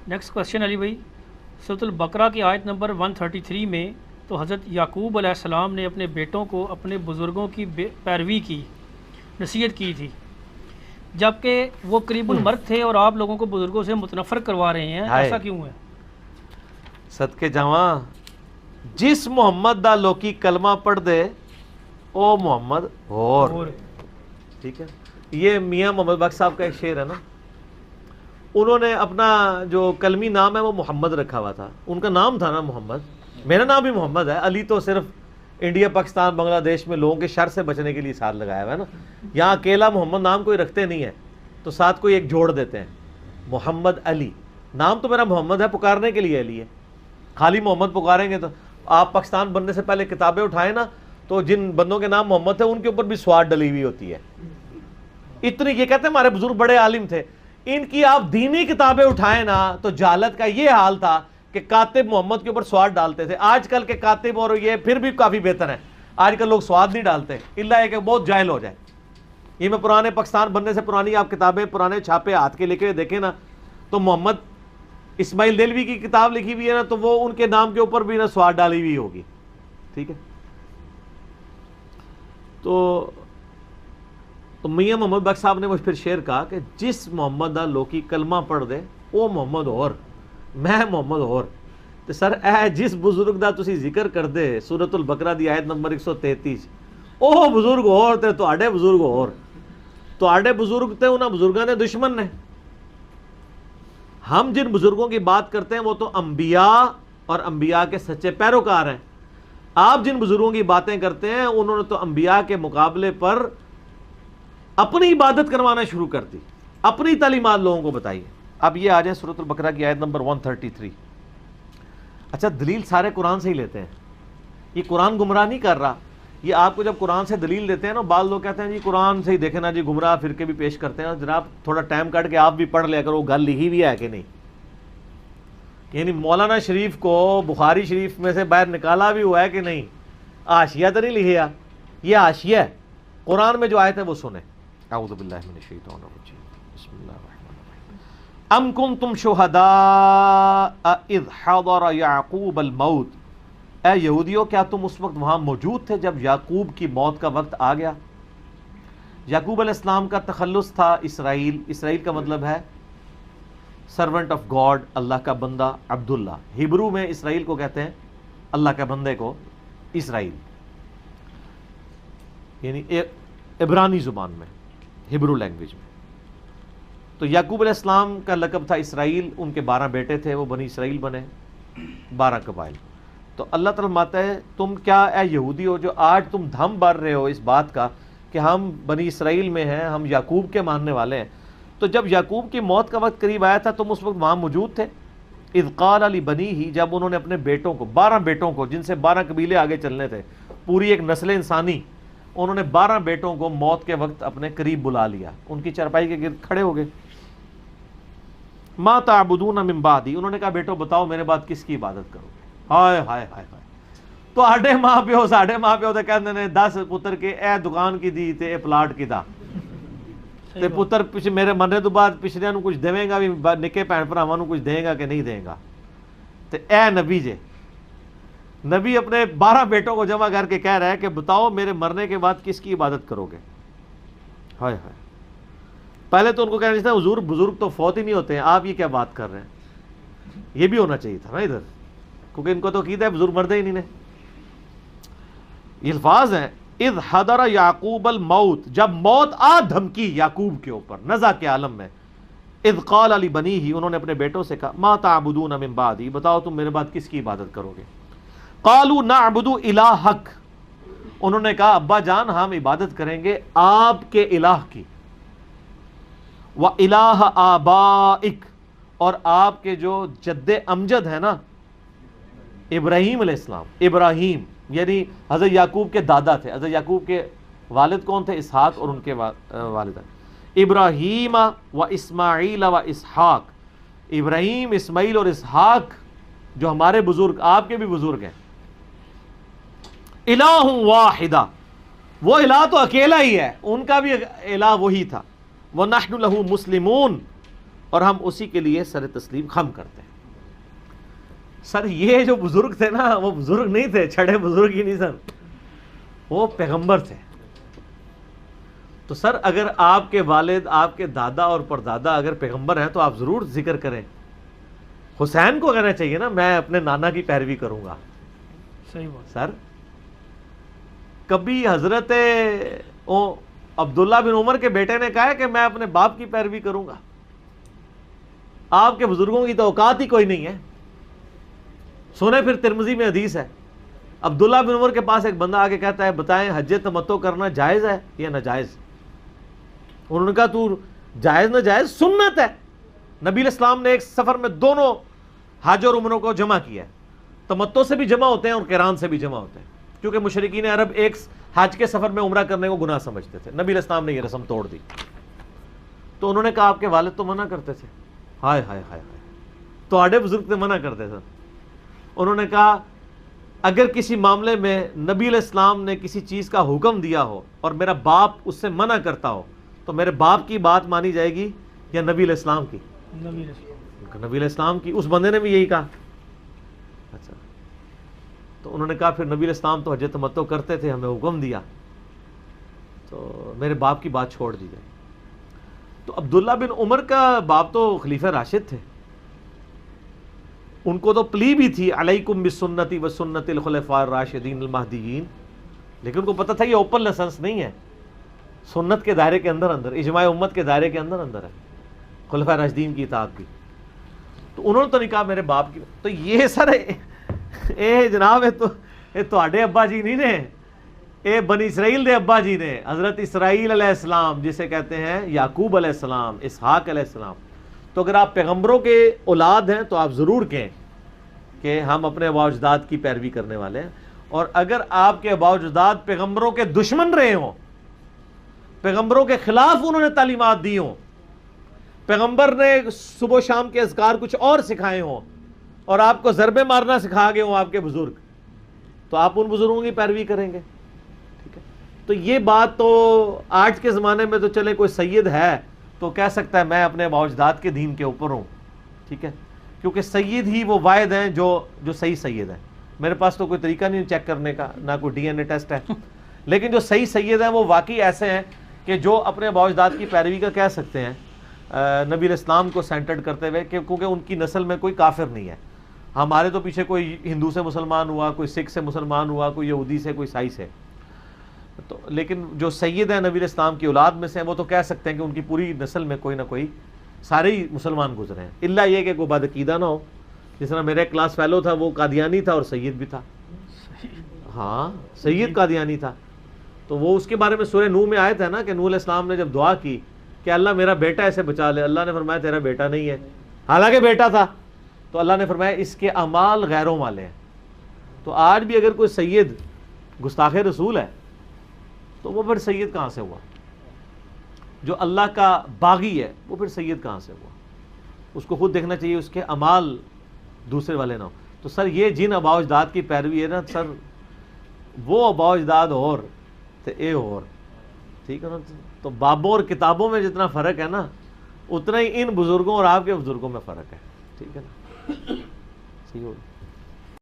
Next question علی بھائی، سورۃ البقرہ کی آیت نمبر 133 میں تو حضرت یعقوب علیہ السلام نے اپنے بیٹوں کو اپنے بزرگوں کی پیروی کی نصیحت کی تھی، جبکہ وہ قریب المرگ تھے اور آپ لوگوں کو بزرگوں سے متنفر کروا رہے ہیں، ایسا کیوں ہے؟ صدقے جاواں جس محمد دا لوکی کلمہ پڑھ دے او محمد اور ٹھیک ہے. یہ میاں محمد بخش صاحب کا ایک شعر ہے نا، انہوں نے اپنا جو کلمی نام ہے وہ محمد رکھا ہوا تھا. ان کا نام تھا نا محمد، میرا نام بھی محمد ہے. علی تو صرف انڈیا پاکستان بنگلہ دیش میں لوگوں کے شر سے بچنے کے لیے ساتھ لگایا ہوا ہے نا. یہاں اکیلا محمد نام کوئی رکھتے نہیں ہے تو ساتھ کوئی ایک جوڑ دیتے ہیں، محمد علی. نام تو میرا محمد ہے، پکارنے کے لیے علی ہے. خالی محمد پکاریں گے تو آپ پاکستان بننے سے پہلے کتابیں اٹھائیں نا تو جن بندوں کے نام محمد تھے ان کے اوپر بھی سواد ڈلی ہوئی ہوتی ہے. اتنی یہ کہتے ہیں ہمارے بزرگ بڑے عالم تھے. ان کی آپ دینی کتابیں اٹھائیں نا تو جہالت کا یہ حال تھا کہ کاتب محمد کے اوپر سواد ڈالتے تھے. آج کل کے کاتب اور یہ پھر بھی کافی بہتر ہیں. آج کل لوگ سواد نہیں ڈالتے الا یہ کہ بہت جاہل ہو جائے. یہ میں پرانے پاکستان بننے سے پرانی آپ کتابیں پرانے چھاپے ہاتھ کے لے کے دیکھیں نا تو محمد اسماعیل دہلوی کی کتاب لکھی ہوئی ہے نا تو وہ ان کے نام کے اوپر بھی نا سواد ڈالی ہوئی ہوگی. ٹھیک ہے. تو میاں محمد بخش صاحب نے وہ پھر شعر کہا کہ جس محمد دا لوکی کلمہ پڑھ دے او محمد اور میں محمد اور. تو سر اے جس بزرگ دا تسی ذکر کر دے سورۃ البقرہ دی آیت نمبر 133 او بزرگ اور تے تواڈے بزرگ اور. تواڈے بزرگ تے انہاں بزرگاں دے دشمن نے. ہم جن بزرگوں کی بات کرتے ہیں وہ تو انبیاء اور انبیاء کے سچے پیروکار ہیں. آپ جن بزرگوں کی باتیں کرتے ہیں انہوں نے تو انبیاء کے مقابلے پر اپنی عبادت کروانا شروع کر دی، اپنی تعلیمات لوگوں کو بتائیے. اب یہ آ جائیں سورۃ البقرہ کی آیت نمبر 133. اچھا دلیل سارے قرآن سے ہی لیتے ہیں. یہ قرآن گمراہ نہیں کر رہا. یہ آپ کو جب قرآن سے دلیل دیتے ہیں نا بعض لوگ کہتے ہیں جی قرآن سے ہی دیکھیں نا جی گمراہ فرقے بھی پیش کرتے ہیں. جناب تھوڑا ٹائم کاٹ کے آپ بھی پڑھ لیا کرو گل لکھی بھی ہے کہ نہیں. یعنی مولانا شریف کو بخاری شریف میں سے باہر نکالا بھی ہوا ہے کہ نہیں. حاشیہ تو نہیں لکھیا، یہ حاشیہ ہے. قرآن میں جو آیت ہے وہ سنیں. اعوذ باللہ من الشیطان الرجیم بسم اللہ الرحمن الرحیم. ام کنتم شہداء اذ حضر یعقوب الموت. اے یہودیو کیا تم اس وقت وہاں موجود تھے جب یعقوب کی موت کا وقت آ گیا. یعقوب علیہ السلام کا تخلص تھا اسرائیل. اسرائیل کا مطلب ہے سرونٹ آف گاڈ، اللہ کا بندہ، عبداللہ. ہیبرو میں اسرائیل کو کہتے ہیں اللہ کے بندے کو اسرائیل، یعنی عبرانی زبان میں ہیبرو لینگویج میں. تو یعقوب علیہ السلام کا لقب تھا اسرائیل. ان کے 12 بیٹے تھے، وہ بنی اسرائیل بنے، 12 قبائل. تو اللہ تعالیٰ فرماتا ہے تم کیا اے یہودی ہو جو آج تم دھم بھر رہے ہو اس بات کا کہ ہم بنی اسرائیل میں ہیں، ہم یعقوب کے ماننے والے ہیں. تو جب یعقوب کی موت کا وقت قریب آیا تھا تم اس وقت وہاں موجود تھے. اذ قال لبنیہ، جب انہوں نے اپنے بیٹوں کو 12 بیٹوں کو جن سے 12 قبیلے آگے چلنے تھے، پوری ایک نسل انسانی، انہوں نے 12 بیٹوں کو موت کے وقت اپنے قریب بلا لیا، ان کی چارپائی کے گرد کھڑے ہو گئے. ما تعبدون من بعدی، انہوں نے کہا بیٹو بتاؤ میرے بعد کس کی عبادت کرو گے. ہائے ہائے ہائے ہائے. تو آڈے ماں پیو ساڈے ماں پیو تے کہندے نے 10 پتر کے اے دکان کی دی تے اے پلاٹ کی دا تے پتر پیچھے میرے مرنے تو بعد پچھلیاں نو کچھ دیویں گا بھی، نکے بھن بھراواں نو کچھ دے گا کہ نہیں دے گا. تے اے نبی جے، نبی اپنے 12 بیٹوں کو جمع کر کے کہہ رہا ہے کہ بتاؤ میرے مرنے کے بعد کس کی عبادت کرو گے. ہائے ہائے. پہلے تو ان کو کہنا چاہیے حضور بزرگ تو فوت ہی نہیں ہوتے ہیں، آپ یہ کیا بات کر رہے ہیں. یہ بھی ہونا چاہیے تھا نا ادھر، کیونکہ ان کو تو عقیدہ ہے بزرگ مرتے ہی نہیں. یہ الفاظ ہیں اذ حضر یعقوب الموت، جب موت آ دھمکی یعقوب کے اوپر نزع کے عالم میں. اذ قال لبنیہ، انہوں نے اپنے بیٹوں سے کہا ما تعبدون من بعدی، بتاؤ تم میرے بعد کس کی عبادت کرو گے. قالوا نعبد الہک، انہوں نے کہا ابا جان ہم عبادت کریں گے آپ کے الہ کی، وَإِلَٰهَ آبائک، اور آپ کے جو جد امجد ہے نا ابراہیم علیہ السلام. ابراہیم یعنی حضرت یعقوب کے دادا تھے. حضرت یعقوب کے والد کون تھے؟ اسحاق، اور ان کے والدہ ابراہیم و اسماعیل و اسحاق. ابراہیم، اسماعیل اور اسحاق جو ہمارے بزرگ، آپ کے بھی بزرگ ہیں. الہ واحدہ، وہ الہ تو اکیلا ہی ہے، ان کا بھی الہ وہی تھا. وَنَحْنُ لَهُ مُسْلِمُونَ، اور ہم اسی کے لیے سر تسلیم خم کرتے ہیں۔ سر یہ جو بزرگ تھے نا، وہ بزرگ نہیں تھے، چھڑے بزرگ ہی نہیں سر، وہ پیغمبر تھے۔ تو سر اگر آپ کے والد، آپ کے دادا اور پردادا اگر پیغمبر ہیں تو آپ ضرور ذکر کریں۔ حسین کو کہنا چاہیے نا میں اپنے نانا کی پیروی کروں گا۔ صحیح بات۔ سر کبھی حضرت عبداللہ بن عمر کے بیٹے نے کہا ہے کہ میں اپنے باپ کی پیروی کروں گا؟ آپ کے بزرگوں کی تو اوقات ہی کوئی نہیں ہے۔ سنیں پھر ترمذی میں حدیث ہے، عبداللہ بن عمر کے پاس ایک بندہ آ کے کہتا ہے بتائیں حج تمتع کرنا جائز ہے یا ناجائز؟ انہوں نے کہا تو جائز نہ جائز سنت ہے۔ نبی علیہ السلام نے ایک سفر میں دونوں حج اور عمروں کو جمع کیا ہے، تمتع سے بھی جمع ہوتے ہیں اور قران سے بھی جمع ہوتے ہیں، کیونکہ مشرکین عرب ایک حج کے سفر میں عمرہ کرنے کو گناہ سمجھتے تھے۔ نبی علیہ السلام نے یہ رسم توڑ دی، تو انہوں نے کہا آپ کے والد تو منع کرتے تھے۔ ہائے ہائے ہائے ہائے، تو آڑے بزرگ تو منع کرتے تھے۔ انہوں نے کہا اگر کسی معاملے میں نبی علیہ السلام نے کسی چیز کا حکم دیا ہو اور میرا باپ اس سے منع کرتا ہو تو میرے باپ کی بات مانی جائے گی یا نبی علیہ السلام کی؟ نبی علیہ السلام۔ نبی علیہ السلام کی۔ اس بندے نے بھی یہی کہا۔ اچھا، تو انہوں نے کہا پھر نبی علیہ السلام تو حج تمتع کرتے تھے، ہمیں حکم دیا، تو میرے باپ کی بات چھوڑ دی جائے۔ تو عبداللہ بن عمر کا باپ تو خلیفہ راشد تھے، ان کو تو پلی بھی تھی علیکم بسنتی و سنت الخلفاء الراشدین المہدیین، لیکن ان کو پتہ تھا یہ اوپن لائسنس نہیں ہے، سنت کے دائرے کے اندر اندر، اجماع امت کے دائرے کے اندر اندر ہے خلفاء راشدین کی اطاعت کی۔ تو انہوں نے تو نہیں کہا میرے باپ کی۔ تو یہ سر اے جناب یہ تواڈے ابا جی نہیں نے، اے بنی اسرائیل دے ابا جی نے، حضرت اسرائیل علیہ السلام جسے کہتے ہیں یعقوب علیہ السلام، اسحاق علیہ السلام۔ تو اگر آپ پیغمبروں کے اولاد ہیں تو آپ ضرور کہیں کہ ہم اپنے آباء و اجداد کی پیروی کرنے والے ہیں، اور اگر آپ کے آباء و اجداد پیغمبروں کے دشمن رہے ہوں، پیغمبروں کے خلاف انہوں نے تعلیمات دی ہوں، پیغمبر نے صبح و شام کے اذکار کچھ اور سکھائے ہوں اور آپ کو ضربے مارنا سکھا گئے ہوں آپ کے بزرگ، تو آپ ان بزرگوں کی پیروی کریں گے۔ ٹھیک ہے، تو یہ بات تو آج کے زمانے میں تو چلے کوئی سید ہے تو کہہ سکتا ہے میں اپنے آباء و اجداد کے دین کے اوپر ہوں، ٹھیک ہے، کیونکہ سید ہی وہ واحد ہیں جو صحیح سید ہیں۔ میرے پاس تو کوئی طریقہ نہیں چیک کرنے کا، نہ کوئی ڈی این اے ٹیسٹ ہے، لیکن جو صحیح سید ہیں وہ واقعی ایسے ہیں کہ جو اپنے آباء و اجداد کی پیروی کا کہہ سکتے ہیں، نبی علیہ السلام کو سینٹرڈ کرتے ہوئے، کیونکہ ان کی نسل میں کوئی کافر نہیں ہے۔ ہمارے تو پیچھے کوئی ہندو سے مسلمان ہوا، کوئی سکھ سے مسلمان ہوا، کوئی یہودی سے، کوئی عیسائی سے، تو لیکن جو سید ہیں نبی علیہ السلام کی اولاد میں سے ہیں، وہ تو کہہ سکتے ہیں کہ ان کی پوری نسل میں کوئی نہ کوئی سارے ہی مسلمان گزرے ہیں، الا یہ کہ کوئی بدعقیدہ نہ ہو۔ جس طرح میرا ایک کلاس فیلو تھا، وہ قادیانی تھا اور سید بھی تھا، ہاں سید قادیانی تھا، تو وہ اس کے بارے میں سورہ نوح میں آیت ہے نا کہ نوح علیہ السلام نے جب دعا کی کہ اللہ میرا بیٹا ایسے بچا لے، اللہ نے فرمایا تیرا بیٹا نہیں ہے، حالانکہ بیٹا تھا، تو اللہ نے فرمایا اس کے اعمال غیروں والے ہیں۔ تو آج بھی اگر کوئی سید گستاخ رسول ہے تو وہ پھر سید کہاں سے ہوا؟ جو اللہ کا باغی ہے وہ پھر سید کہاں سے ہوا؟ اس کو خود دیکھنا چاہیے، اس کے اعمال دوسرے والے نہ ہو۔ تو سر یہ جن آباء و اجداد کی پیروی ہے نا سر، وہ آباء و اجداد اور تو اے اور، ٹھیک ہے نا، تو بابوں اور کتابوں میں جتنا فرق ہے نا اتنا ہی ان بزرگوں اور آپ کے بزرگوں میں فرق ہے، ٹھیک ہے نا، صحیح ہوگا۔